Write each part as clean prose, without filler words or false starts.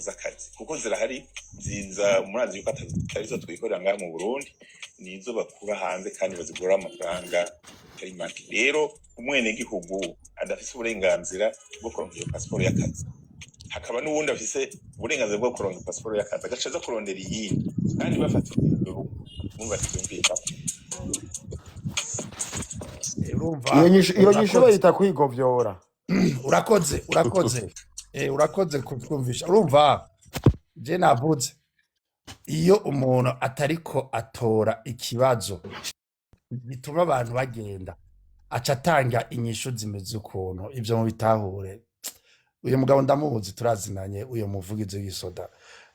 z'akazi kuko zirahari ziza murazi yuko atarizo twikorera ngaha mu Burundi nizo bakura hanze kandi bazigura amafaranga atari make. Rero umwene gihugu adafise uburenganzira bwo kuronka iyo passport y'akazi, hakaba n'uwundi afise uburenganzira bwo kuronka passport y'akazi agacaza kurondera iyindi kandi bafata induru mumva cyumvika. urumva iyo nyisho bayita kwigovyora. urakoze kutwumvisha. Urumva je navuze iyo umuntu atariko atora ikibazo bituma abantu bagenda aca atanga inyishu zimeze ukuntu ivyo mu bitahure. Uyu mugabo ndamuzi, turazinanye, uyu muvugizi w'isoda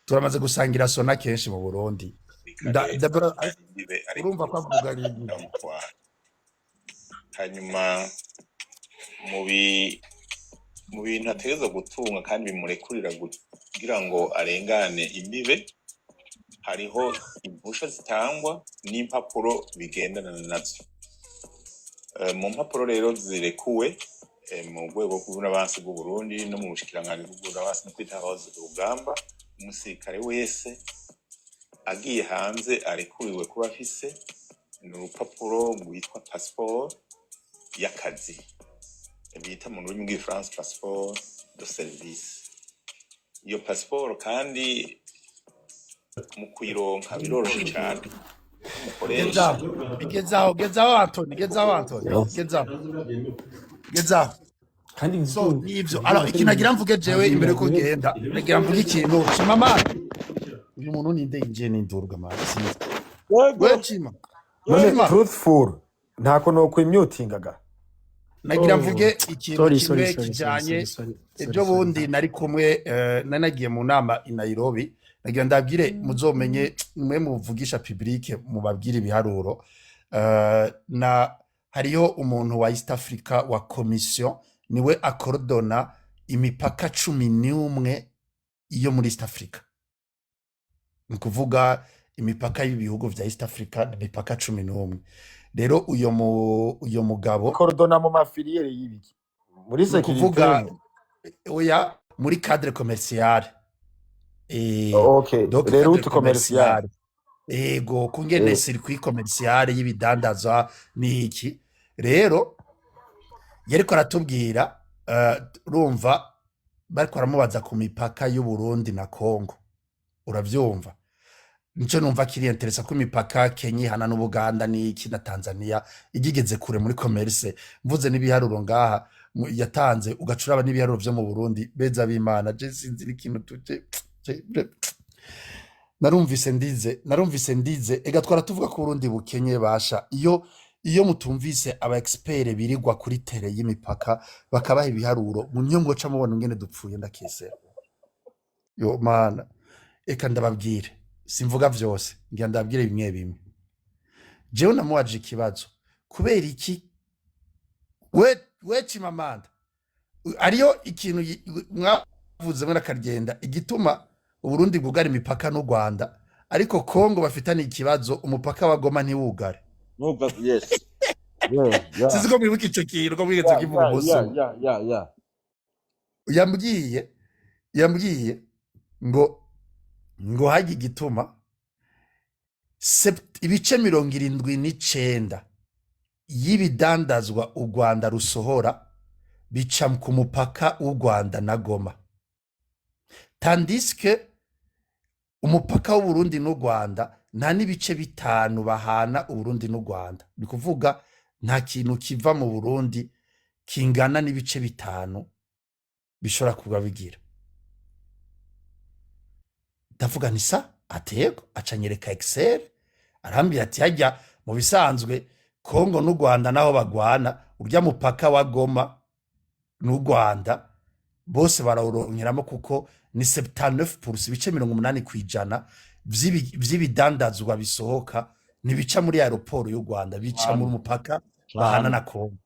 turamaze gusangira sona kenshi mu Burundi. Urumva ko avuga rindi hanyuma mu bintu ategerezwa gutunga kandi bimurekurira kugira ngo arengane imbibe, hariho impusha zitangwa n'impapuro bigendana nazo. Mu mpapuro rero zirekuwe mu rwego rw'ubunabansi bw'u Burundi no mu bushikiranganji bw'ubunabansi no kwitahoza urugamba, umusirikare wese agiye hanze arekuriwe kuba afise n'urupapuro rwitwa passeport y'akazi bita mu rurimi rw'igifaransa passeport de service. Iyo passeport kandi mu kuyironka biroroshe cyane. Gezaho Anthony Kandi so nivyo alors ikinagira mvuge jewe imbere ko genda nagira mvuge ikintu mama uyu muntu ninde inje n'indurwa masi we chima truthful ntako no kwimyutingaga. nagira mvuge ikintu kimwe kijanye ejo bundi nari kumwe nanagiye mu nama i Nairobi, nagira ndabwire muzomenye mwe muvugisha public mubabwire ibiharuro. Na hariyo umuntu wa East Africa wa commission niwe akordona imipaka 11 iyo muri East Africa. Nkuvuga imipaka y'ibihugu vya East Africa imipaka 11. Rero uyo mugabo Kordona mu mafiliere y'ibiki muri kuvuga oya muri cadre commercial. Okay, rero utu commercial ego kungene circuit commercial y'ibidandazwa niki. Rero yeriko aratubwira urumva bariko aramubaza ku mipaka y'u Burundi na Congo, uravyumva nico numva kiri interesa ku mipaka Kenya hana n'Ubuganda niki na Tanzania igigeze kure muri commerce. Mvuze n'ibiharuro ngaha yatanze ugacuraba n'ibiharuro vyo mu Burundi beza b'Imana je sinzira ikintu tuje narumvise ndize ega twara tuvuga ko Burundi bukenye basha iyo mutumvise aba expert birigwa kuri tere y'imipaka bakabaha ibiharuro mu nyongo ca mubona ngene dupfuye ndakesera. Yo mana eka ndababwire simvuga vyose ngira ndababwire bimwe bimwe. Jewe namuwaje ikibazo kubera iki we Chimamanda ariyo ikintu mwavuze mwe nakagenda igituma Uburundi bwugara imipaka n'u Rwanda ariko Kongo bafitanye ikibazo umupaka wa Goma ntiwugare. Yes. Siziko mwibuka ico kintu ko mwigeze kivuga boso. Yambwiye ngo haje igituma ibice 79 y'ibidandazwa u Rwanda rusohora bica ku mupaka w'u Rwanda na Goma, tandis que umupaka w'u Burundi n'u Rwanda nta n'ibice 5 bahana u Burundi n'u Rwanda. Ni kuvuga nta kintu kiva mu Burundi kingana n'ibice 5 bishobora kuba bigira. Ndavuga nisa atego acanyereka Excel arambira ati hajya mu bisanzwe Kongo n'u Rwanda naho bagwana urya mupaka wa Goma n'u Rwanda bose barawuronkeramo kuko ni 79% bice 80% vy'ibidandazwa bisohoka nibica muri aeroport y'u Rwanda bica mu mupaka bahana na Kongo.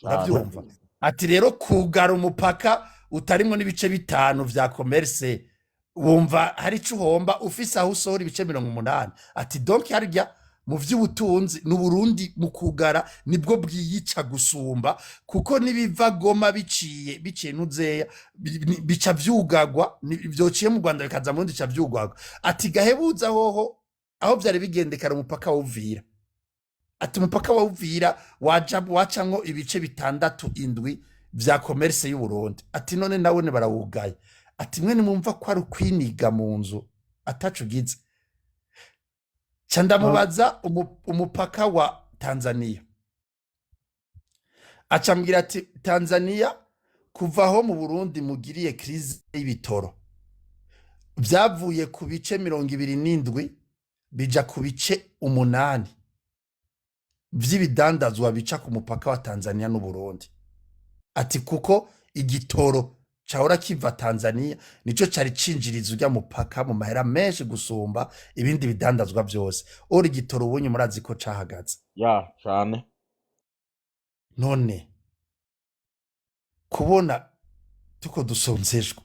Uravyumva ati rero kugara umupaka utarimo n'ibice 5 vya commerce wumva hari ico uhomba ufise aho usohora ibice 80. Ati donc harya mu vy'ubutunzi n'Uburundi mu kugara nibwo bwiyica gusumba kuko nibiva Goma biciye nuzeya bica vyugagwa vyociye mu Rwanda bikaza mu ndica vyugagwa ati gahebuza hoho aho vyari bigendekara umupaka wa Uvira ati umupaka wa Uvira wacamwo ibice 6-7 vya commerce y'u Burundi ati none nawone barawugaye ati mwe nimumva ko ari kwiniga mu nzu atacugize Chandamubaza umupaka wa Tanzania acambwira ati Tanzania kuvaho mu Burundi mugiriye crise y'ibitoro vyavuye ku bice 27 bija ku bice 8 vy'ibidandazwa bica ku mupaka wa Tanzania n'u Burundi ati kuko igitoro cahora kiva Tanzania nico cari cinjiriza urya mupaka mu mahera menshi gusumba ibindi bidandazwa vyose ori igitoro ubunye murazi ko cahagaze ya cyane none kubona tuko dusonzejwe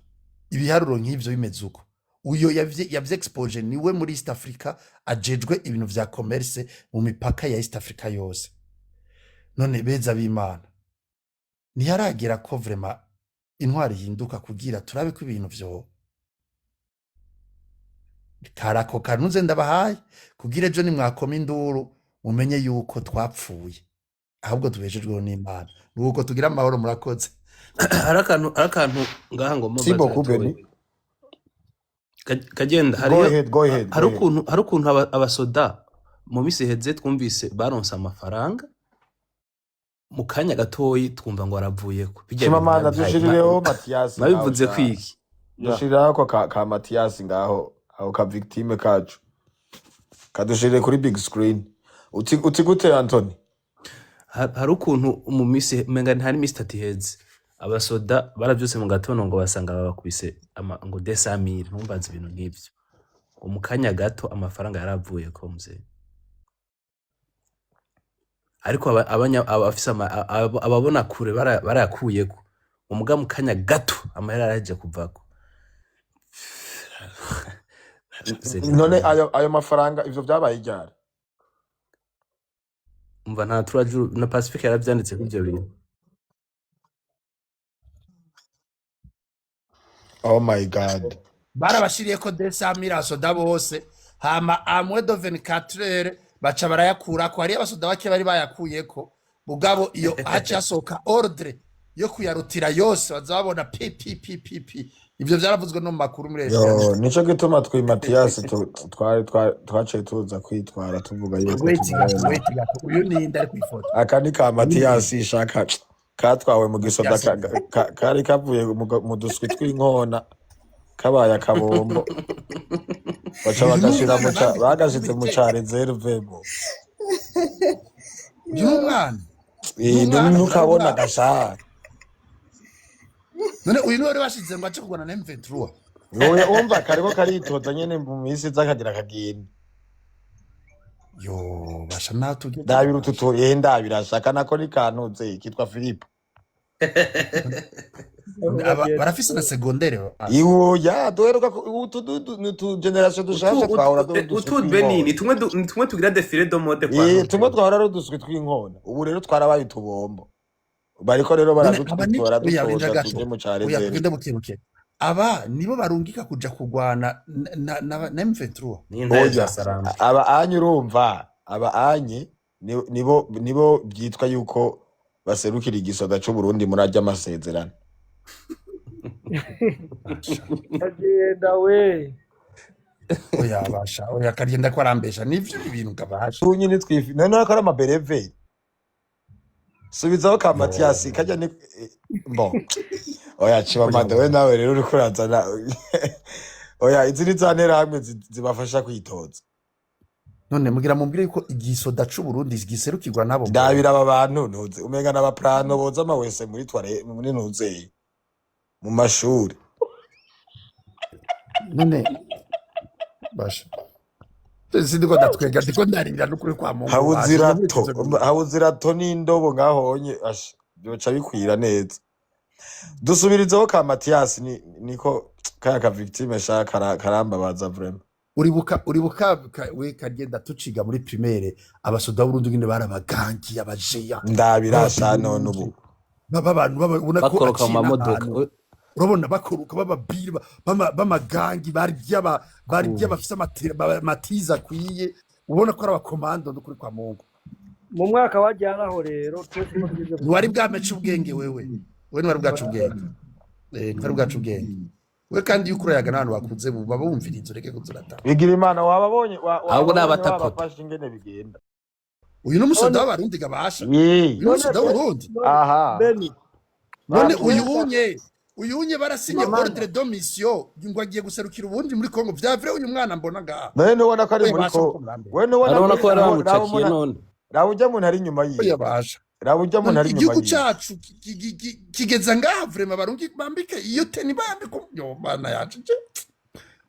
ibiharuro nk'ivyo bimeze uko uyo yavye expose niwe muri East Africa ajejwe ibintu vya commerce mu mipaka ya East Africa yose none beza b'Imana ntiyaragera ko vraiment intwari hinduka kugira turabe ko ibintu vyo karako kanuze ndabahaye kugira ejo ni mwakoma induru mumenye yuko twapfuye ahubwo tubejejweho n'Imana nuko tugira amahoro murakoze arakantu ngaha ngo si beaucoup Beni kagenda go ahead hari ukuntu abasoda mu misi heze twumvise baronse amafaranga mu kanya gatoyi twumva ngo aravuyeko Chimamanda dushirireho Mathias nabivuze kwiki dushiriraho ka Mathias ngaho aho ka victime kacu kadushirire kuri big screen uti gute Anthony hari ukuntu mu misi menga ntari misi tatiheze abasoda baravyose mu gatono ngo basanga babakubise ngo 200,000 ntumbaza ibintu nk'ivyo mu kanya gato amafaranga yaravuyeko muzee ariko abafise ababona kure barayakuyeko umuga mu kanya gato amahera araje kuvako none ayo mafaranga ivyo vyabaye iryara umva nta turajuru na Pacifique yaravyanditse kuvyo bintu oh my god barabashiriyeko 200,000 asoda bose hama amwe de 24 heures baca barayakurako hari abasoda bake bari bayakuyeko mugabo iyo haca yasohoka ordre yo kuyarutira yose bazabona pp ivyo vyaravuzwe no mu makuru muri yo nico gituma twi Mathias twaciye tuza kwitwara tuvuga yuko uyu ni ndari kwifoto akandi ka Mathias ishaka katwawe mu gisoda kari kavuye mu duswi tw'inkona kabaye akabombo baca bagashitse mu ca reserve bo y'umwana none ukabona gashara none uyu niwe bashize ngo ace kugwana na M23 wowe umva kariko karitoza nyene mu misi zakagira kagenda yo basha natuje ndabira ututoriye ndabirashaka nako ni kantuze kitwa Philippe barafise na secondaire iwo ya doheruka utu generation dushasha twahora utu Benini tumwe tugira défilé de mode kwa tumwe twahora roduswe twinkona ubu rero twarabaye tubombo bariko rero baradutwara dutoza tuje mu careze aba nibo barungika kuja kugwana na M23 aba anye urumva aba anye nibo byitwa yuko baserukira igisoda cy'u Burundi murajya amasezerano agenda we oya basha oya kagenda ko arambesha nivyo ibintu kabasha nyine twifi none akora amabereve subizaho ka Mathias kajya ni bo oya Chimamanda we nawe rero uri kurazana oya izindi zanera hamwe zibafasha kwitoza none mugira mumbire yuko igisoda c'u Burundi giserukirwa nabo ndabira aba bantu ntuze umenga n'abaprano boza amawese muri tware muri ntuze mu mashuri none basha sindiko ndatwega ndiko ndarinda n'ukuri kwa Mungu hawuzirato n'indobo ngahonye asha byoca bikwira neza dusubirizeho ka Mathias niko kaya ka victime shaka karambabaza vraiment uribuka we kagenda tuciga muri primaire abasoda b'Urundi ngene barabagangi abajeya ndabirasha none ubu abantu babona ko bakoroka mu acina mamodoka ahantu urabona bakoroka bababiri bamagangi bari bafise amatiza akwiye ubona ko ari abakomando ndukuri kwa Mungu mu mwaka wajyanaho rero twese tugeze ntiwari bwamece ubwenge wewe ntiwari bwacu ubwenge ntari bwacu ubwenge we kandi iyo ukurayaga n'abantu bakuze baba bumviriza ureke kuzurata bigira imana wababonye ahubwo n'abatapota wabafashe ingene bigenda uyu n'umusoda w'abarundi gabasha Yee. uyu n'umusoda w'urundi aha Beni none Bapfuye. uyunye barasinye ordre de mission ngo agiye guserukira ubundi muri Kongo vyavire uyu mwana mbona ngaha none nubona ko ari we muri basha ko ko we nubona arabona ko bari raba bamucakiye none ujya muntu ari inyuma oya yiwe basha raba ujya muntu ari inyuma igihugu yiwe cacu kigeza ngaha vraiment barundi bambike iyo teni bambike yo bana yacu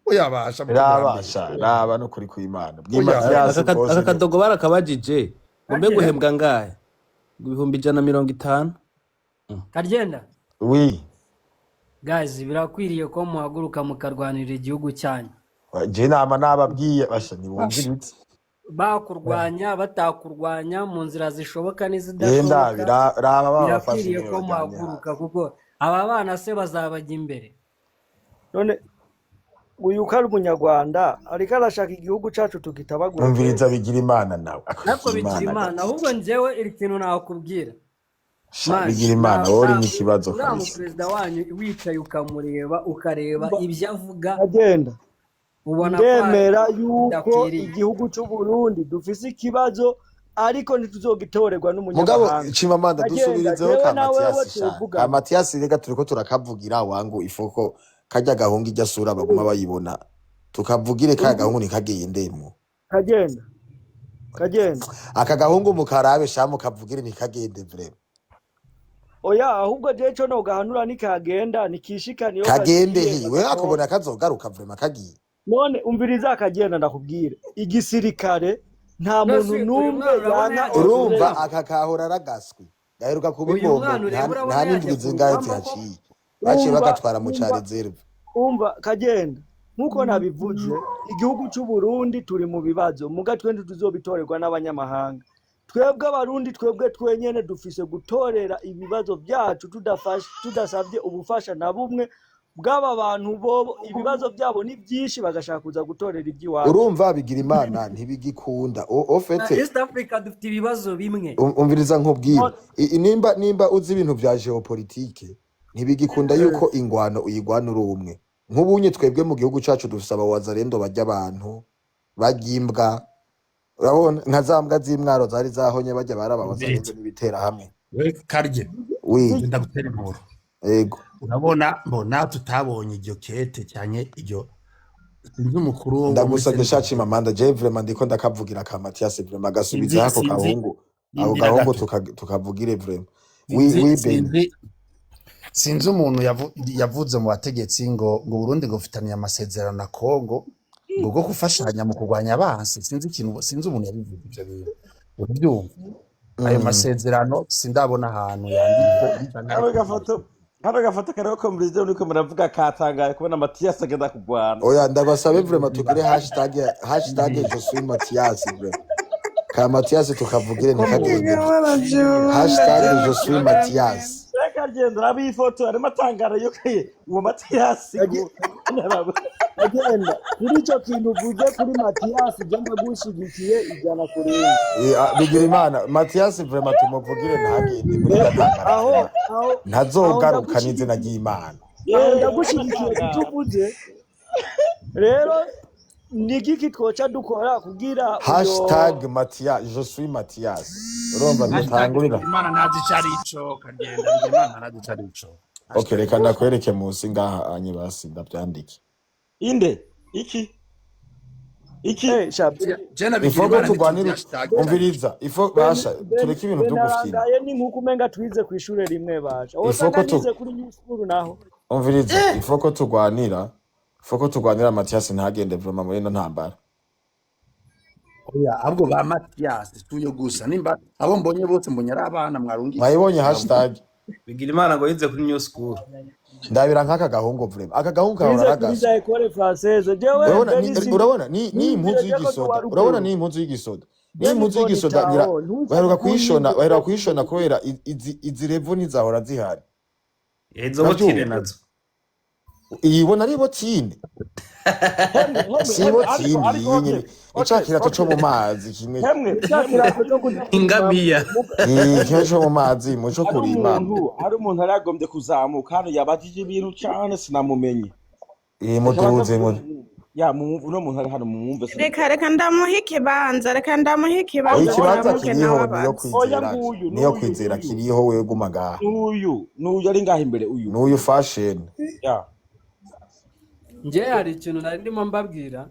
oya basha rabasha raba no kuri kw'Imana Oya, bw'Imatiyasi aka kadogo barakabajije umbe guhembwa ngahe 150 Karyenda wi guys birakwiriye ko muhaguruka mukarwanira igihugu cyanyu je nama nababwiye basha ni wumviritse bakurwanya batakurwanya mu nzira zishoboka yenda n'izidashoboka raba babafashe birakwiriye ko muhaguruka kuko aba bana se bazabajya imbere none uyu kari umunyarwanda ariko arashaka igihugu cacu tugitabagura umviriza bigira imana nawe ariko bigira imana ahubwo njyewe iri kintu nakubwira bigira imana wowe uri n'ikibazo uriya kabisa muperezida wanyu wicaye ukamureba ukareba ibyo avuga agenda ubona ko ndemera yuko bidakwiriye. igihugu cy'u Burundi dufise ikibazo ariko ntituzogitorerwa mugabo n'umunyamahanga Chimamanda Agenda, dusubirizeho jewe ka nawe Matiyasi sha tuvuga. ka Matiyasi rega turiko turakavugira wangu ifoko kajya gahunga ijya sura baguma bayibona tukavugire ka gahungu nikagendemo kagenda aka gahungu mukarabe sha mukavugire nikagende vrema oya ahubwo je co no gahanura nikagenda nikishikaniyo kagende hiwe akubona kazogaruka vrema kagiye none umviriza akagenda ndakubwire igisirikare nta None muntu se, numwe uyu mwana urabona yanga urumva aka kahora aragaswi gaheruka kuba Uyu ingombe mwana ureba urabona nta n'indwi yaje zingahe kurugamba ko- zihaciye baciye Umva, bagatwara mu umva. ca reserve umva kagenda nkuko nabivuze igihugu cy'u Burundi turi mu bibazo muga twende tuzobitorerwa n'abanyamahanga twebwe abarundi twebwe twenyene dufise gutorera ibibazo byacu tudasabye ubufasha na bumwe bw'aba bantu bobo ibibazo byabo ni byinshi bagashaka kuza gutorera iby'iwacu urumva bigira imana ntibigikunda ofete East Africa dufite ibibazo bimwe umviriza nkubwira nimba uzi ibintu vya geopolitike ntibigikunda yuko ingwano uyigwana uri umwe nk'ubunye twebwe mu gihugu cacu dufise abawazarendo bajya abantu bagimbwa urabona nka za mbwa z'imwaro zari zahonye bajya barabawazarendo n'ibitera hamwe we karye wi ndagutera inkuru ego urabona mbona tutabonye iryo kete cyane iryo sinzi umukuru wo ndagusabye sha Chimamanda je vraiment ndiko ndakavugira ka Matiyasi vraiment gasubiza ako Sinzi- gahungu ako Yindira gahungu gato. tukavugire vraiment sinzi umuntu yavuze mu bategetsi ngo Burundi ngo bufitaniye amasezerano na Kongo ngo bwo gufashanya mu kurwanya abansi sinzi umuntu yabivuze ibyo bintu urabyumva ayo masezerano sindabona ahantu yanditse Hano gafoto kariho ko murije uriko muravuga katangaye kubona Matiyasi agenda kugwana. oya ndabasabe vraiment tugire hashtag je suis Matiyasi vraiment ka Matiyasi tukavugire nikagende hashtag je suis Matiyasi Reka genda rabi ifoto arimo atangara yuko uwo Matiyasi agenda kuri icyo kintu uvuze kuri Matiyasi je ndagushigikiye ijana kuri bigira imana Matiyasi vraiment tumuvugire ntagende muri gatangara ntazogaruka n'izina ry'Imana ndagushigikiye kutuvuze rero ni igiki twoca dukora kugira hashtag Matiyasi je suis Matiyasi urumva dutangurira imana ntazi icyo ari cyo kagenda imana ntazi icyo ari cyo okay reka ndakwereke munsi ngaha anye basi ndabyandike inde iki ifo ko turwanira umviriza ifo basha tureke ibintu byo gufina benarangaye ni nkuko umenga twize ku ishure rimwe basha Ifoko tu- nize kuri new school naho umviriza ifo ko turwanira Matiyasi ntagende vraiment muri ino ntambara oya ahubwo ba Matiyasi tuyo gusa nimba abo mbonye bose mbonye ari abana mwarungi mwayibonye hashtag bigira imana ngo yize kuri new school. ndabira nk'aka gahungu vrema aka gahungu kahora Nize kuri nagasa za école française jewe urabona Dennis urabona ni impuzu nizeye ko y'igisoda tuwari urabona ukuri ni impuzu y'igisoda ni Deni impuzu boni y'igisoda ngira taho ntuze baheruka kunyibutsa kuyishona kubera izi revo ntizahora zihari Izo botine uravyumva nazo. iyibona ari botine si ariko botine ariko iyi nyene ica kirato co mu mazi kimwe icyakirato cyo kuja kurima Ingamiya. kimwe co mu mazi muco kurima hari umuntu yari yagombye kuzamuka hano yabajije ibintu cane sinamumenye muduze uno muntu ari hano mumwumve reka ndamuha ikibanza ikibanza kiriho nawe niyo abazi kwizera nguyu, niyo n'uyu, kwizera n'uyu. kiriho wewe guma ngaha n'uyu ari ngaho imbere uyu n'uyu fashion ya njye hari ikintu nari ndimo mbabwira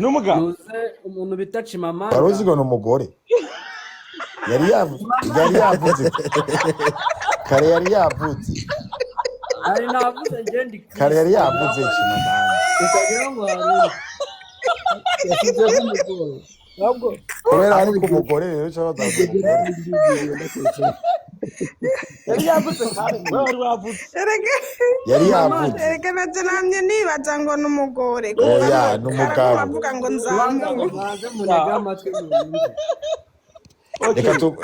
n'umugabo nuze umuntu bita wari Chimamanda uzi ngo ni umugore yari yavuze kare yari yavuze hari navuze njye ndi kare yari yavuze Chimamanda ukagira ngo hari yashyizeho umugore ntabwo kubera ari ku mugore rero cyo bazavuga yari yavuze kandi we wari wavuze yari yavuze reka nabyo namye nibaza ngo ni umugore oya n'umugabo bavuga ngo ubanza ngo nzamuke mbanze munege amatwi mwumve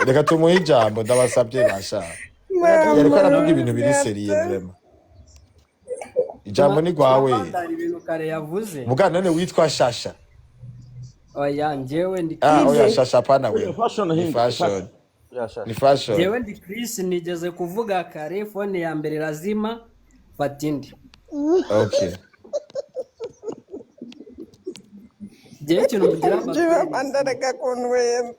reka tumuhe ijambo ndabasabye basha yariko aravuga ibintu biri seriye vrema ijambo ni rwawe Chimamanda hari ibintu kare yavuze mugana none witwa shasha oya njyewe ndi oya shasha pana we fashion ni hinga fashion yasha ni fashion njyewe ndi Chris nigeze kuvuga kare fone ya mbere lazima fata indi okay njyewe ikintu mugira Chimamanda reka kunwenza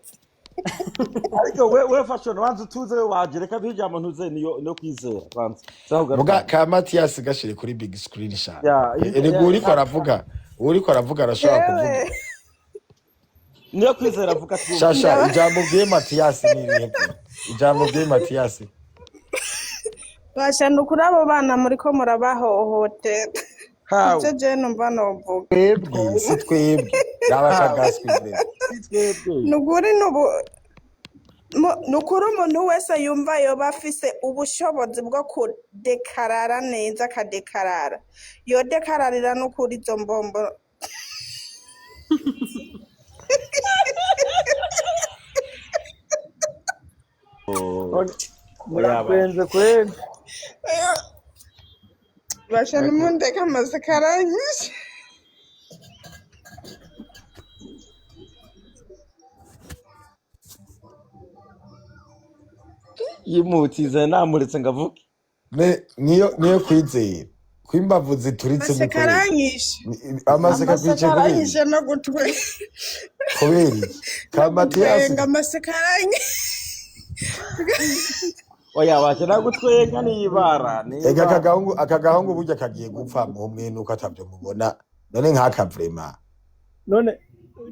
ariko we fashion wanze tuze we waje reka duhe ijambo ntuze niyo kwizera kwanza muga ka Matias gashire kuri big screen sha Ya, erego uriko aravuga arashobora kuvuga niyo kwizera avuga ati shasha ijambo bwiye Matias ni ibihe ijambo bwiye Matias bashana kuri abo bana muriko murabahohotera hawe icyo je numva novuga twebwe si twebwe yabashagaswe vrema nukuri nukuri umuntu wese yumva yoba afise ubushobozi bwo kudekarara neza akadekarara yodekararira nukuri izo mbombo muratwenze kweli bashana umundeka amaze karanyishe yimutize namuretse ngavuke niyo kwizera kwimbavu zituritse amaze karanyishe amaseka amaze kwice karanyishe no gutwe kubera iki ka Matias gutwenga amaze karanyishe oya waje nagutwenga nibara ega akagahungu burya kagiye gupfa mu mwe nuko atavyo mubona none nk'aka vrema none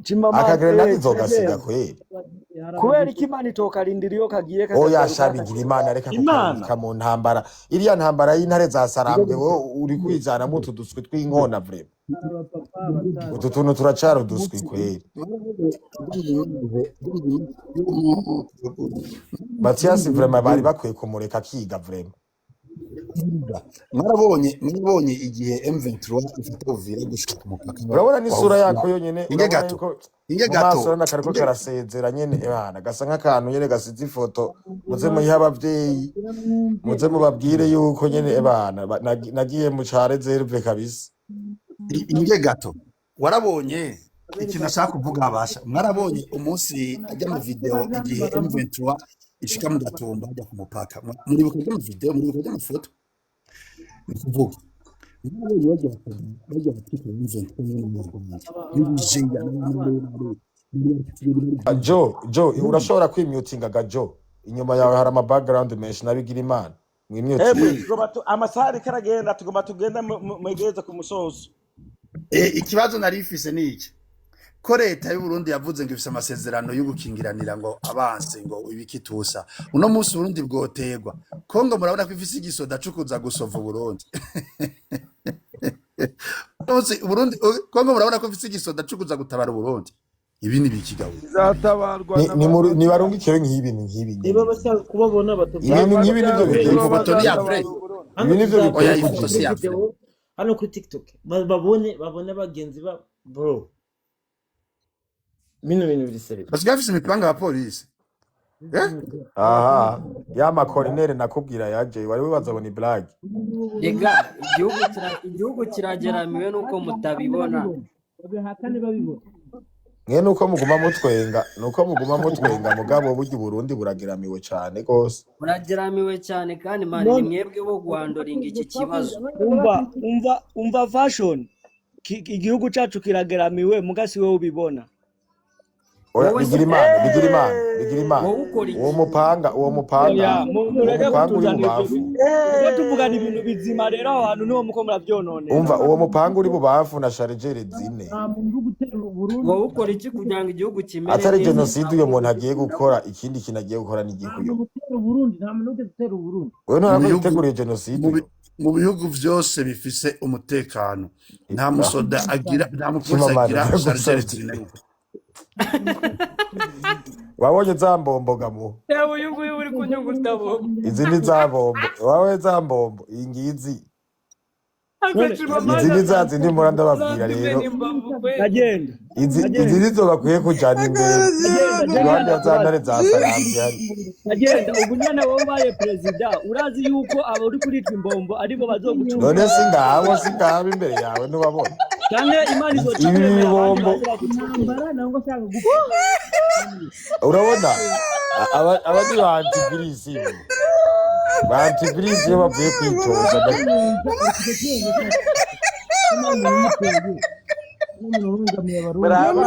Chimamanda akagrenade izogasiga kweli kubera iki Imana itokarindira iyo kagiye oya shabigira Imana reka kukarika mu ntambara iriya ntambara y'intare za Sarambwe wowe uri kwijana mu tuduswi tw'inkona vrema utu tuntu turacara uduswi kweli Matias vrema bari bakwiye kumureka akiga vrema mwarabonye igihe M23 ifite Uvira gushika ku mupaka urabona n'isura yako yonyene inge gato urabona kariko karasezera nyene ebana gasa nk'akantu nyene gasize ifoto muze muyiha abavyeyi muze mubabwire yuko nyene ebana nagiye mu care zerve kabisa inge gato warabonye ikintu ashaka kuvuga abasha mwarabonye umunsi ajya mu video igihe M23 ishika mu gatumba ajya ku mupaka muri bukaje mu video muri bukaje mu foto kuvuga Jo urashobora kwimyutinga Jo inyuma yawe hari ama background menshi nabigira Imana mwimyutinga amasari karagenda tugomba tugenda mwegereza ku musozo ikibazo nari ifise ni iki ko leta y'u Burundi yavuze ngo ifise amasezerano yo gukingiranira ngo abanse ngo ibikitusa uno munsi Burundi bwotegwa Kongo murabona ko ifise igisoda cukuza gusova Burundi Burundi Kongo murabona ko ifise igisoda cukuza gutabara Burundi ibi ni bikigabo izatabarwa nibarungikire nk'ibintu nk'ibi niba bashaka kubabona ibintu nk'ibi nivyo bigiye Info bato ni après. ibi nivyo Oya bigiye ifoto si après. hano kuri TikTok babone bagenzi ba bro bino bintu biri serious Basigaye bafise imipanga ya polisi. aha ya makorinere nakubwira yaje wari wibaza ngo ni blague Ega igihugu kirageramiwe nuko mutabibona. babihakane babibona mwe nuko muguma mutwenga mugabo burya Burundi burageramiwe cyane gose Murageramiwe cyane kandi mani mwebwe bo guhandoringa iki kibazo. umva fashion igihugu cacu kirageramiwe mugasi wewe ubibona. oya bigira imana uwo mupanga uri bubafu tuvugana ibintu bizima rero aho hantu niho muko muravyonone. umva uwo mupanga uri bubafu na chargeur zine Wowe ukora iki kugira ngo igihugu kimere atari genocide uyo muntu agiye gukora ikindi kintu agiye gukora n'igihugu wewe nturakwiteguriye genocide Mu bihugu vyose bifise umutekano nta musoda agira nta mupolisi agira chargeur zine. wabonye za mbomboga mu Yewe uyu nguyu uri kunyunguta bo. izi ni za mbombo wawe za mbombo ingizi izi ni za zindi mpora ndababwira rero Agenda izi nizo bakwiye kujana imbere iruhande ya za ntare za Sarambwe agenda ubu nyana wowe ubaye perezida urazi yuko aba uri kuritwa imbombo aribo bazogucunga. none singabo imbere yawe ntubabona Canke Imana ibi izocemera bibombo urabona abandi ba antivirisi iyo bavuye kwitoza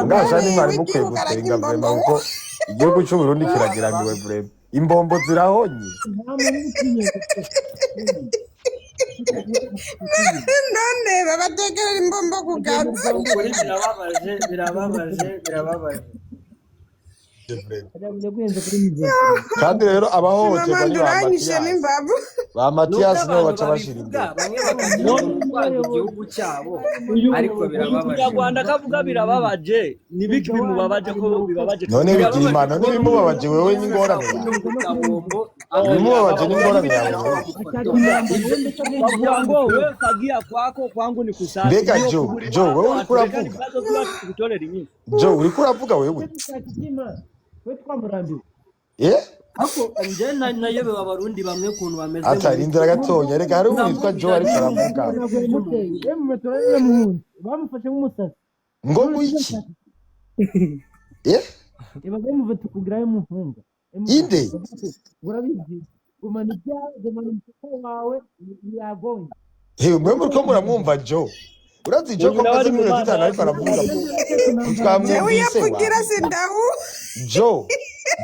ngasha nimwari mukwiye gusenga vrema kuko igihugu c'Uburundi kirageramiwe vrema imbombo zirahonye none babatekerera imbombo ku gazi. Birababaje. kandi rero abahohoterwa Mama ni nduranyishe n'imbavu. ba Matiyasi nibo baca bashira imbere Bamwe bakagira gutwara igihugu cyabo ariko birababaje. Rwanda kavuga birababaje nibiki bimubabaje ko bibabaje. none bigira imana n'ibimubabaje wewe n'ingorane yawe ibimubabaje n'ingorane yawe Bavuga ngo we fagia kwako kwangu ni kusasa. mbega Jo wewe uriko uravuga Jo uriko uravuga wewe Ako nje nayobe abarundi bamwe kuntu bameze. atari inzira gatonya reka hari uwitwa Jo ariko aravuga bamufashe nk'umusazi ngo iki bamuve tukugirayo mufunga inde urabizi gumana ibyago wawe yagonye hewe mwe muriko muramwumva Jo urazi Jo ko maze iminota itanu ariko aravuga Jewe twamwumvise yavugira sindahu. Jo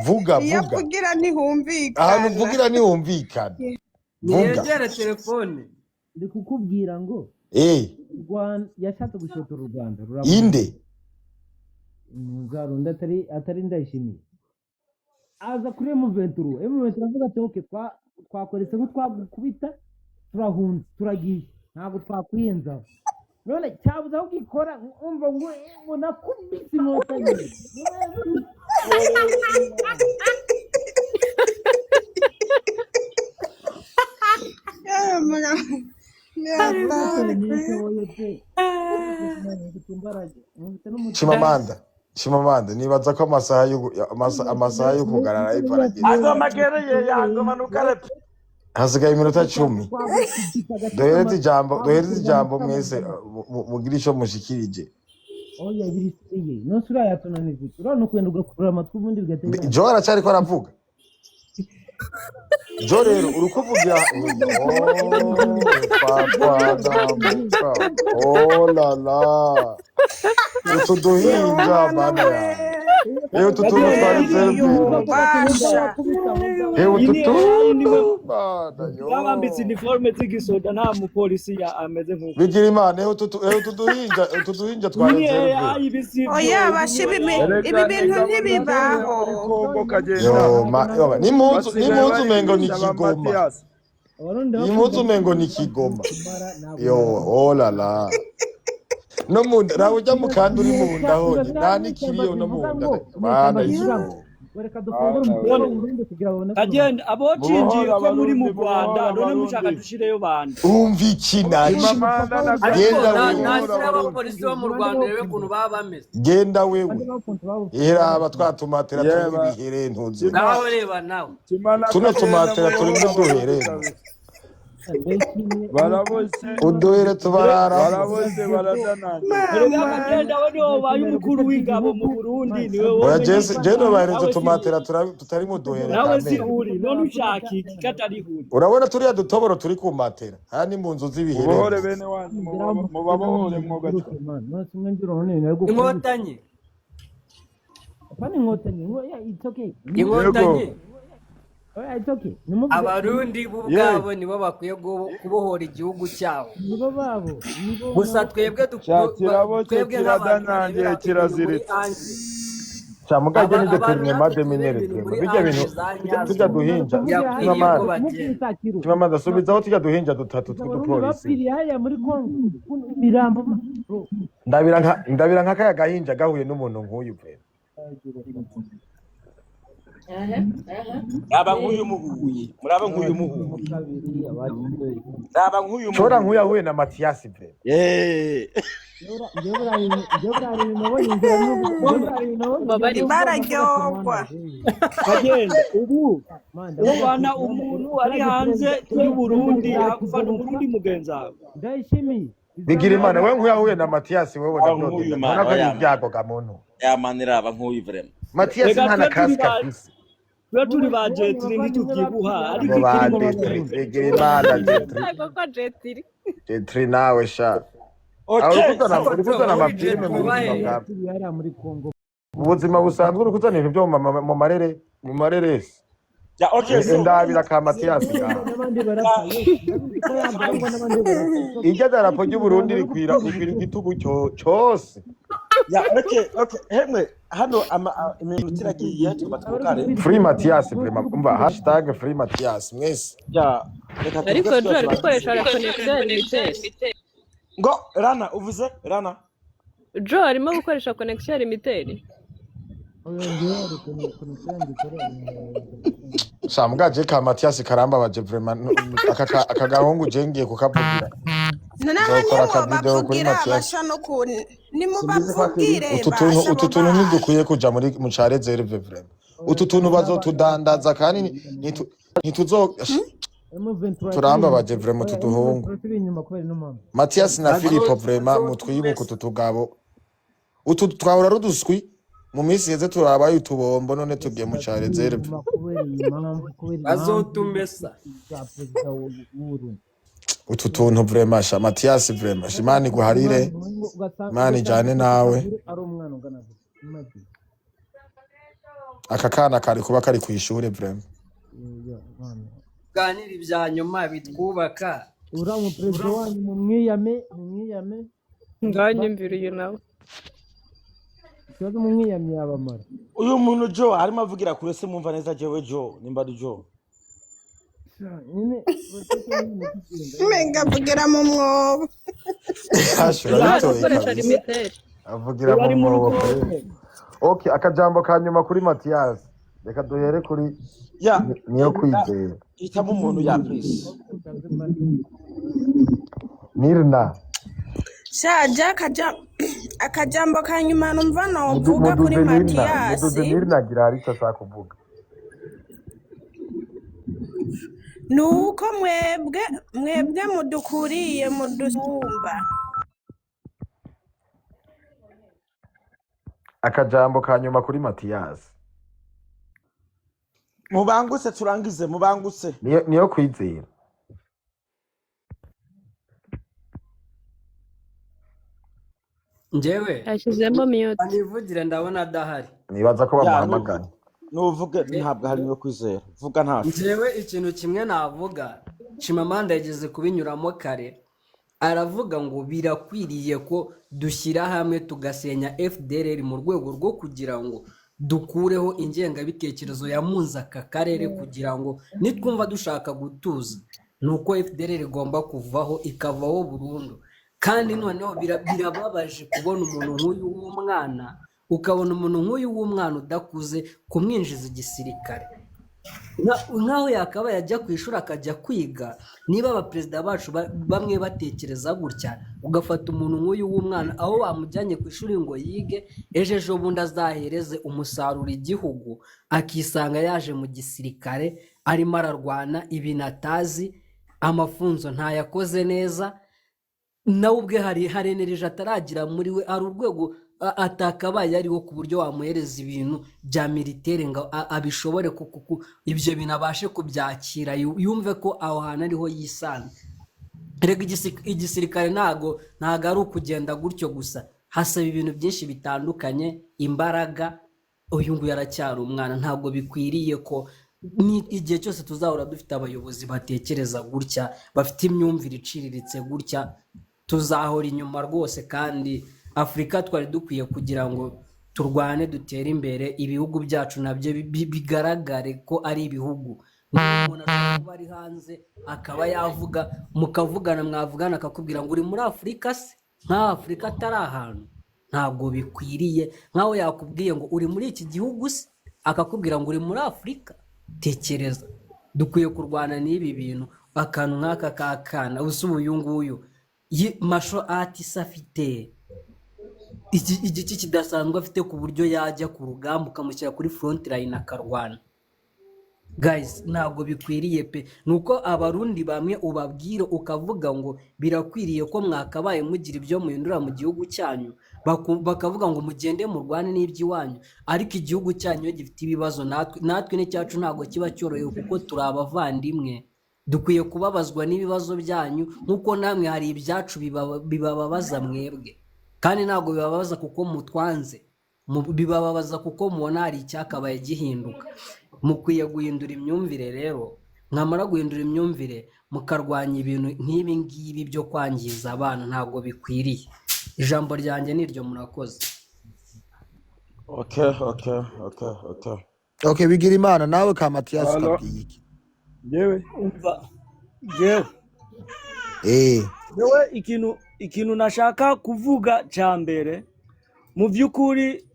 vuga Yavugira ntihumvikana. ahantu uvugira ntihumvikana vuga Yegere telefone. ndi kukubwira ngo yashatse gushotora u Rwanda inde muzarundi atari ndayishimiye aza kuri M23 avuga ati okay twakoretse ko twagukubita turahunze turagiye ntabwo twakwiyenza none cyabuze aho gikora umva ngo nakubise inkotanyi Chimamanda nibaza ko amasaha yo kugarara iparageze azomagereye yangomanuka hasigaye iminota 10 duhereze ijambo mwese mugira ico mushikirije oya birisiye no sura yatunaniza urano kwenda ugakura amatwi ubundi bigatera Jo aracari ko aravuga Jo rero urukuvugira oh la la utuduhinja bana Ewe tutu yabambitse uniforme z'igisoda nta mupolisi ameze nk'uko bigira imana ewe tuduhinja twarenze oya bashiba ibi bintu ntibibaho n'impunzu umengo ni kigoma n'impunzu umengo ni kigoma yo oh la la no munda rawe ujya mukanda uri munda hone nta nikiriyo no munda bana inyeshyamba reka dufungure umupira w'uburundi kugira babone ko kagenda abocinjiye ko muri mu Rwanda none mushaka dushireyo bande umvikina ariko ntashyira abapolisi bo mu Rwanda rebe ukuntu baba bameze genda wewe ihera twatumatera turi bihere ntuzi nawe reba nawe tuno tumatera turi duhere barabose uduhere tubarara barabose baradanana erega kagenda we niwe baye umukuru w'ingabo mu Burundi niwe oya jeno bahereze tumatera tutari mu duhere nawe si uri none ushaka iki katari huri urabona turiya dutoboro turi ku matera aha ni mu nzu z'ibihere bohore bene wanyu mubabohore mwogaca inkotanyi Apana inkotanyi it's okay inkotanyi it's okay abarundi bo ubwabo nibo bakwiye kubohora igihugu cyabo nibo babo gusa twebwe kiradanangiye kiraziritse Chamugaje nije turi made minere bijya bintu tujya duhinja mama ndasubizaho tujya duhinja dutatu tw'udupolisi haya muri Kongo birambo ndabira nka kaya gahinja gahuye n'umuntu nk'uyu pe aba nk'uyu muhuye muraba nk'uyu muhuye aba nk'uyu chora nk'uyu ahuye na Mathias pe bararyohwa kagenda ubu ubana umuntu ari hanze y'Uburundi yakufana umurundi mugenzi wawe ndayishimiye bigira imana we nk'uyahuye na Mathias wewe ndabona ko ari ibyago gamuntu yamanira aba nk'uyu vrema Mathias ntana kaska fisi twe turi ba jetiri ntitubyibuha ariko bigira imana jetiri nawe sha urikuzana amafilime mu buzima bwawe ubuzima busanzwe urikuzana ibintu byo mu mareresi ndabira ka Mathias iryo darapo ry'Uburundi rikwira igitugu cyose hemwe hano ibintu tiragiye tubatwukare free Mathias vraiment umva #free Mathias mwese ariko ari gukoresha la connection limited ngo rana uvuze rana Jo arimo gukoresha connection limited Shamugaje ka Mathias karambabaje vraiment aka gahungu jengiye kukavugira utu tuntu ntidukwiye kuja muri mucare zerve vraiment utu tuntu bazotudandaza kandi ntituzo turambabaje vraiment tuduhungu Mathias na Philippe vraiment mutwibuka tutugabo utu twahora ruduswi mu minsi yeze turabaye utubombo none tugiye mu cyare zerve bazotumesa utu tuntu vraiment sha Mathias vraiment Imana iguharire Imana ijane nawe aka kana kari kuba kari ku ishure vraiment ganira ibya nyuma bitwubaka uramu president wanyu mu mwiyame nganyumvira uyu nawe cyozo mu mwiyame yabamara uyu muntu Jo arimo avugira kure se mumva neza jewe Jo nimba du Jo menga avugira mu mwobo avugira mu mwobo okay akajambo kanyuma kuri Mathias reka duhere kuri niyo kwizera itamo umuntu ya please Nirna shaja akajambo kanyuma numva no mvuga kuri Mathias Nirna gira hari cyo ashaka kuvuga nuko mwebwe mudukuriye mudusumba akajambo kanyuma kuri Mathias mubanguse turangize mubanguse niyo kwizera njyewe ashizemo mute anivugira ndabona adahari nibaza ko bamuhamagara nuvuge ntabwo hari no kwizera vuga ntacu njyewe ikintu kimwe navuga Chimamanda yageze kubinyuramo kare aravuga ngo birakwiriye ko dushyira hamwe tugasenya FDLR mu rwego rwo kugira ngo dukureho ingengabitekerezo yamunze aka karere kugira ngo nitwumva dushaka gutuza nuko FDLR igomba kuvaho ikavaho burundu kandi noneho birababaje kubona umuntu nk'uyu w'umwana, ukabona umuntu nk'uyu w'umwana udakuze kumwinjiza igisirikare nk'aho yakaba yajya ku ishuri akajya kwiga. Niba abaperezida bacu bamwe batekereza gutya, ugafata umuntu nk'uyu w'umwana aho wamujyanye ku ishuri ngo yige, ejo bundi azahereze umusaruro igihugu, akisanga yaje mu gisirikare arimo ararwana ibintu atazi, amafunzo ntayakoze neza, nawe ubwe hari energy ataragira muri we, ari urwego atakabaye ariho ku buryo wamuhereza ibintu bya militaire ngo abishobore ibyo bintu abashe kubyakira, yumve ko aho hantu ariho yisanze. Rega igisirikare ntago ari ukugenda gutyo gusa, hasaba ibintu byinshi bitandukanye, imbaraga. Uyu nguyu aracyari umwana, ntabwo bikwiriye ko igihe cyose tuzahora dufite abayobozi batekereza gutya, bafite imyumvire iciriritse gutya, tuzahora inyuma rwose. Kandi Afurika twari dukwiye kugira ngo turwane dutere imbere, ibihugu byacu nabyo bigaragare ko ari ibihugu. Umuntu ashobora kuba ari hanze akaba yavuga, mukavugana mwavugana akakubwira ngo uri muri Afurika se, nk'aho Afurika atari ahantu. Ntabwo bikwiriye. Nk'aho yakubwiye ngo uri muri iki gihugu se, akakubwira ngo uri muri Afurika. Tekereza, dukwiye kurwana n'ibi bintu. Akantu nk'aka kakana ubu uyu nguyu martial arts afite igiki kidasanzwe afite ku buryo yajya ku rugamba ukamushyira kuri front line akarwana. Guys, ntabwo bikwiriye pe. Nuko abarundi bamwe ubabwira ukavuga ngo birakwiriye ko mwakabaye mugira ibyo muhindura mu gihugu cyanyu, bakavuga ngo mugende mu Rwanda n'iby'iwanyu, ariko igihugu cyanyu gifite ibibazo. Natwe n'icyacu ntabwo kiba cyorohewe kuko turi abavandimwe. Dukwiye kubabazwa n'ibibazo byanyu nk'uko namwe hari ibyacu bibababaza mwebwe, kandi ntabwo bibabaza kuko mutwanze, bibababaza kuko mubona hari icyakabaye gihinduka. Mukwiye guhindura imyumvire rero, mwamara guhindura imyumvire mukarwanya ibintu nk'ibi ngibi byo kwangiza abana, ntabwo bikwiriye. Ijambo ryanjye niryo, murakoze. Okay, bigira imana nawe ka Mathias kabwiye iki? Yewe ikintu nashaka kuvuga cya mbere, mu by'ukuri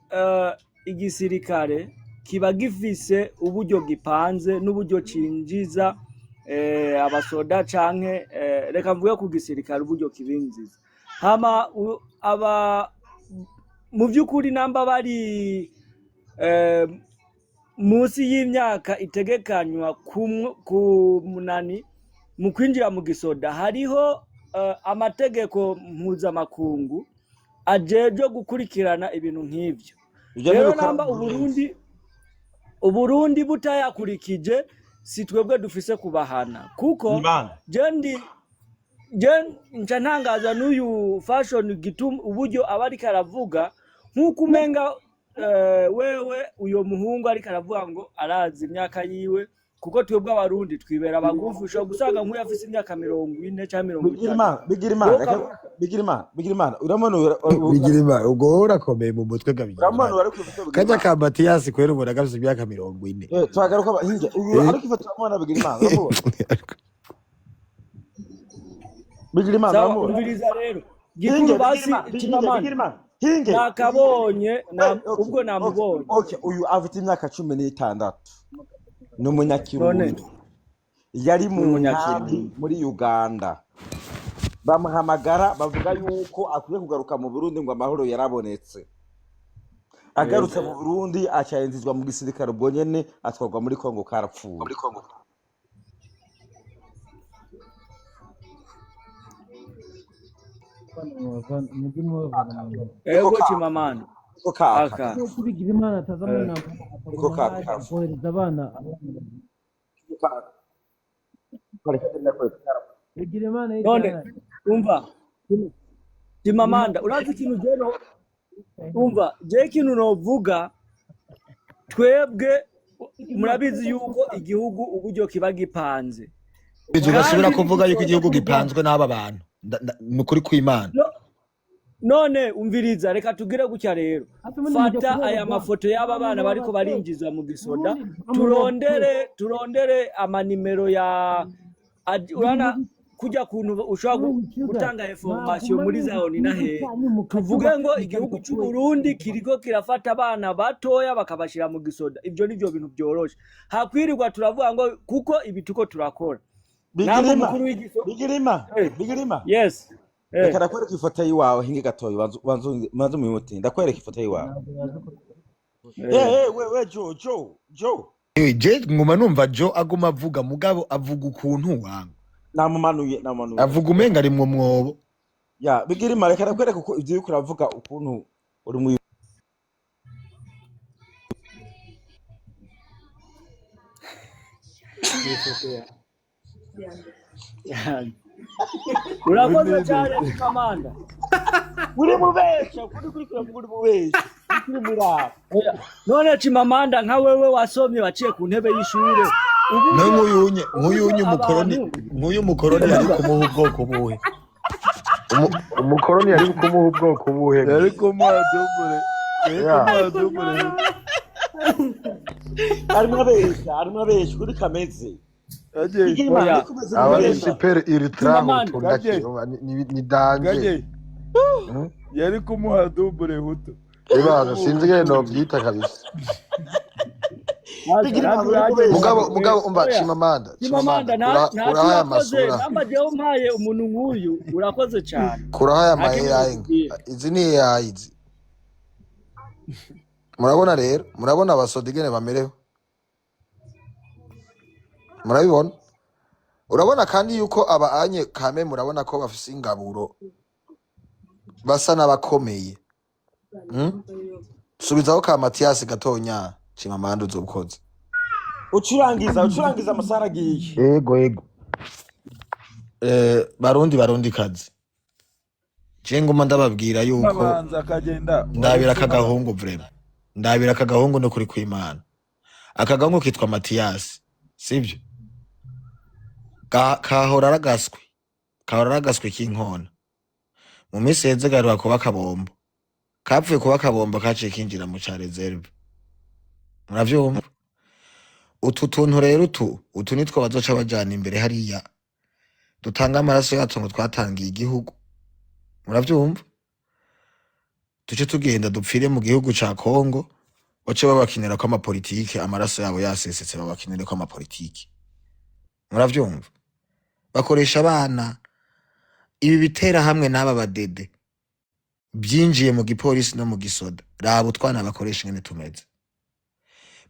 igisirikare kiba gifise uburyo gipanze n'uburyo cinjiza abasoda canke reka mvuge ku gisirikare uburyo kibinjiza. Hama mu by'ukuri namba bari munsi y'imyaka itegekanywa ku munani mu kwinjira mu gisoda, hariho amategeko mpuzamakungu ajeje gukurikirana ibintu nk'ibyo. Rero namba Uburundi butayakurikije, si twebwe dufise kubahana, kuko nca ntangaza n'uyu fashion gituma uburyo abariko aravuga nk'uko umenga wewe uyo muhungu ariko aravuga ngo arazi imyaka yiwe, kuko twebwe abarundi twibera abagufi. Ushobora gusanga nk'uyu afise imyaka 40 cyangwa 50. Bigirimana ubwo urakomeye mu mutwe gabigira. Kajya ka Mathias kwera ubona gafise imyaka 40. Twagaruka hinge uyu ariko ifatwa mwana Bigirimana umviriza rero gikuru basi Kimamana nakabonye ubwo namubonye. Okay, uyu afite imyaka 16 n'umunyakirundi, yari mu nkambi muri Uganda. Bamuhamagara bavuga yuko akwiye kugaruka mu Burundi ngo amahoro yarabonetse. Agarutse mu Burundi acyayenzizwa mu gisirikare, ubwo nyene atwarwa muri Kongo karapfuye. Ego Kimamana aka kubigira imana atazamuna kohereza abana bigira imana none umva Kimamanda urazi ikintu jeno umva je ikintu novuga, twebwe murabizi yuko igihugu uburyo kiba gipanze. Ugasubira kuvuga yuko igihugu gipanzwe n'aba bantu nukuri kw'Imana. None umviriza, reka tugire gutya rero, fata aya mafoto y'aba bana bariko barinjizwa mu gisoda, turondere amanimero ya urana kujya kuntu ushobora gutanga information muri za oni na he tuvuge ngo igihugu cy'u Burundi kiriko kirafata abana batoya bakabashira mu gisoda ivyo nivyo bintu byoroshe hakwirirwa turavuga ngo kuko ibi tuko turakora Bigirima yes reka ndakwereka ifoto yiwawe hinge gatoya banzu muyuti ndakwereka ifoto yiwawe we Joe je nguma numva Jo aguma avuga mugabo avuga ukuntu wangu namumanuye avuga umenga ari mu mwobo ya Bigirima reka ndakwereka uko ivyo yuko uravuga ukuntu uri mu urakoze cyane Kamanda uri mubesha kuri kuravuga uri mubesha kuri muraba none Chimamanda nka wewe wasomye waciye ku ntebe y'ishure nk'uyu mukoroni yari kumuha ubwoko buhe umukoroni yari kumuha ubwoko buhe yari kumuha dubure arimo abesha kuri kameze abasiperi iri traho tundakiro ni danje yari kumuha dubure huto ibaza sinzi ngene no byita kabisa mugabo umva Chimamanda kurahaya amasura namba je umpaye umuntu nk'uyu urakoze cyane kurahaya amayayi izi ni yayizi murabona abasodigene bamereho murabibona urabona kandi yuko abaanye kame murabona ko bafise ingaburo basa n'abakomeye subizaho ka Mathias gatonya Chimamanda uzobukoze ucurangiza amasara agiye yego barundi kazi nguma ndababwira yuko ndabira akagahungu vrema ndabira akagahungu no kuri kwimana akagahungu kitwa Mathias sivyo kahora aragaswe k'inkona mu minsi heze garuka kuba kabombo kapfuye kuba kabombo kaciye kinjira mu ca reserve muravyumva utu tuntu rero utu nitwo bazoca bajana imbere hariya dutanga amaraso yacu ngo twatangiye igihugu muravyumva tuce tugenda dupfire mu gihugu ca Kongo bace babakinira ko amapolitike amaraso yabo yasesetse babakinira ko amapolitike muravyumva bakoresha abana ibi bitera hamwe n'aba badede byinjiye mu gipolisi no mu gisoda raba utwana bakoresha ingene tumeze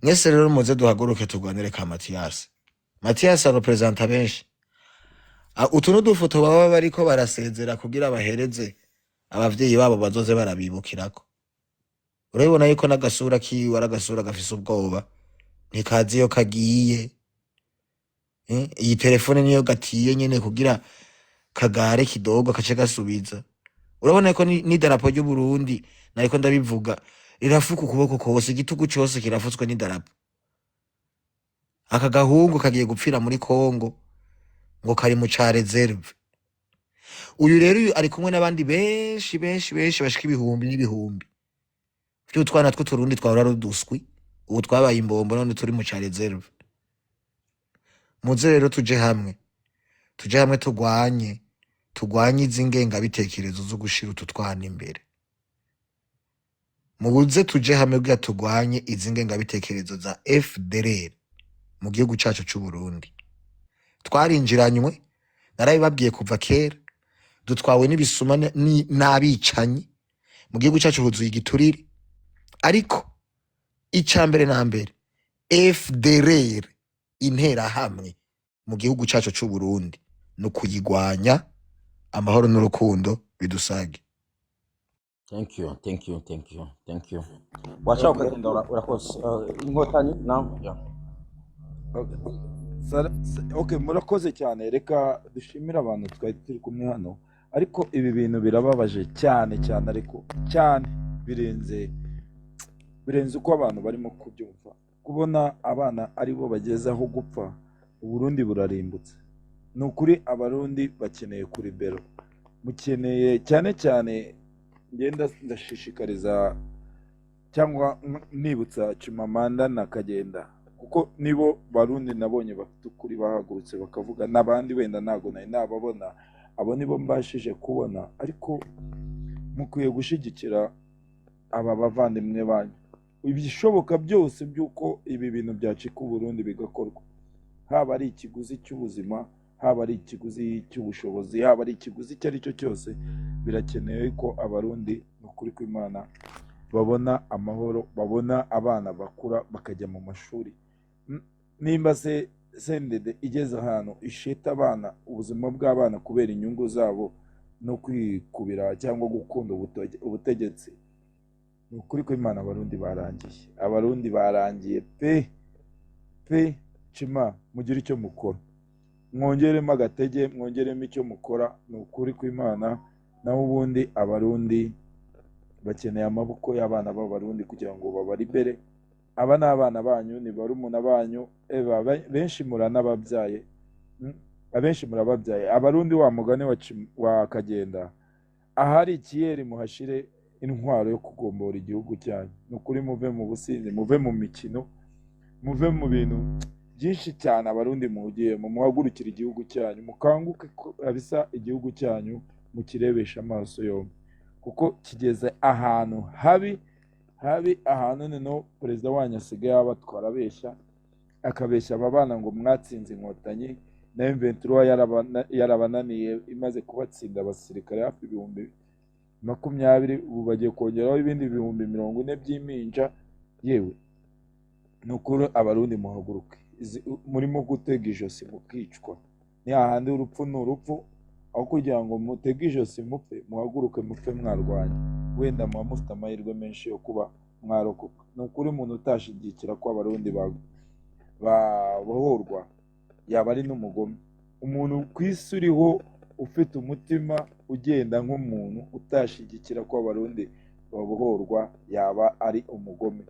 mwese rero muze duhaguruke turwanire ka Mathias representa benshi utu n'udufoto baba bariko barasezera kugira bahereze abavyeyi babo bazoze barabibukirako urabona yuko n'agasura kiwe aragasura gafise ubwoba ntikazi yo kagiye iyi telefone niyo gatiye nyene kugira kagare kidogo kace gasubiza urabona ko ni darapo y'u Burundi nariko ndabivuga rirafuka ukuboko kose igitugu cyose kirafutswe n'idarapo aka gahungu kagiye gupfira muri Kongo ngo kari mu ca reserve uyu rero ari kumwe n'abandi benshi bashika ibihumbi n'ibihumbi by'utwana tw'uturundi twahora ruduswi ubu twabaye imbombo none turi mu ca reserve muze rero tuje hamwe turwanye izi ngengabitekerezo zo gushira utu twana imbere mubuze tuje hamwe bwa turwanye izi ngengabitekerezo za FDLR mu gihugu cyacu cy'u Burundi twarinjiranywe narabibabwiye kuva kera dutwawe n'ibisuma n'abicanyi mu gihugu cyacu huzuye igiturire ariko icambere na mbere FDLR intera hamwe mu gihugu cyacu cy'u Burundi no kuyigwanya amahoro n'urukundo bidusage. Thank you. Wacha ukagenda urakoze inkotanyi now yeah. Okay, murakoze cyane reka dushimira abantu twari turi kumwe hano ariko ibi bintu birababaje cyane ariko cyane birenze uko abantu barimo kubyumva kubona abana ari bo bagezaho gupfa Uburundi burarimbutse nukuri abarundi bakeneye kuri bero mukeneye cyane ngenda ndashishikariza cyangwa nibutsa Chimamanda na Kagenda kuko nibo barundi nabonye bafite ukuri bahagurutse bakavuga, n'abandi wenda ntago nari nababona, abo nibo mbashije kubona, ariko mukwiye gushigikira aba bavandimwe banyu ibishoboka byose by'uko ibi bintu byacika Uburundi bigakorwa, haba ari ikiguzi cy'ubuzima, haba ari ikiguzi cy'ubushobozi, haba ari ikiguzi icyo ari cyo cyose, birakenewe ko abarundi n'ukuri kw'Imana babona amahoro, babona abana bakura bakajya mu mashuri. Nimba se sendede igeze ahantu isheta abana ubuzima bw'abana kubera inyungu zabo no kwikubira cyangwa gukunda ubutegetsi, ni ukuri kw'Imana abarundi barangiye pe cima, mugire icyo mukora, mwongeremo agatege, mwongeremo icyo mukora, ni ukuri kw'Imana. Naho ubundi abarundi bakeneye amaboko y'abana b'abarundi kugira ngo babaribere. Aba ni abana banyu, ni barumuna banyu, benshi muranababyaye, abenshi murababyaye. Abarundi wa mugani wa Kagenda, ahari ikiyeri muhashire intwaro yo kugombora igihugu cyanyu. Ni ukuri muve mu businzi, muve mu mikino, muve mu bintu byinshi cyane. Abarundi muhugiyemo, muhagurukire igihugu cyanyu, mukanguke bisa igihugu cyanyu mukirebesha amaso yombi, kuko kigeze ahantu habi, ahantu noneho perezida wanyu asigaye abatwara abeshya, akabeshya aba bana ngo mwatsinze inkotanyi, na M23 yarabananiye, imaze kubatsinda abasirikare hafi 20,000, ubu bagiye kongeraho ibindi 40,000 by'impinja. Yewe ni ukuri abarundi muhaguruke, murimo gutega ijosi mukicwa, ni hahandi urupfu ni urupfu, aho kugira ngo mutege ijosi mupfe, muhaguruke mupfe mwarwanya, wenda muba mufite amahirwe menshi yo kuba mwarokoka. Ni ukuri umuntu utashigikira ko abarundi babohorwa yaba ari n'umugome. Umuntu ku isi uriho ufite umutima ugenda nk'umuntu utashigikira ko abarundi babohorwa yaba ari umugome.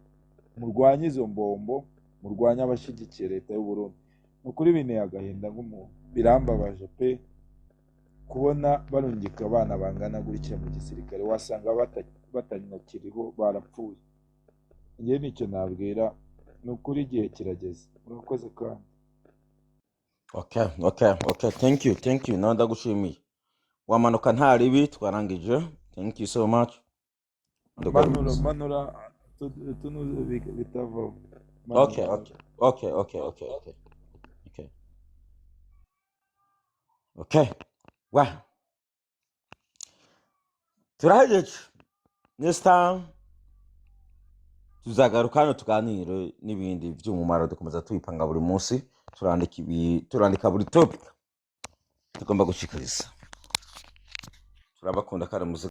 Murwanye izo mbombo, murwanye abashigikiye leta y'u Burundi. Ni ukuri binteye agahinda nk'umuntu, birambabaje pe kubona barungika abana bangana gutya mu gisirikare, wasanga batanakiriho, barapfuye. Njye nicyo nabwira, ni ukuri igihe kirageze. Murakoze kandi. Okay, thank you, nawe ndagushimiye. Wamanuka nta ribi, twarangije. Thank you so much. Manura tunuze bitavaho. Okay. Wow. Turahejeje. Next time tuzagaruka hano tuganire n'ibindi by'umumaro, dukomeza tubipanga buri munsi, turandika buri topic tugomba gushikiriza. Turabakunda kandi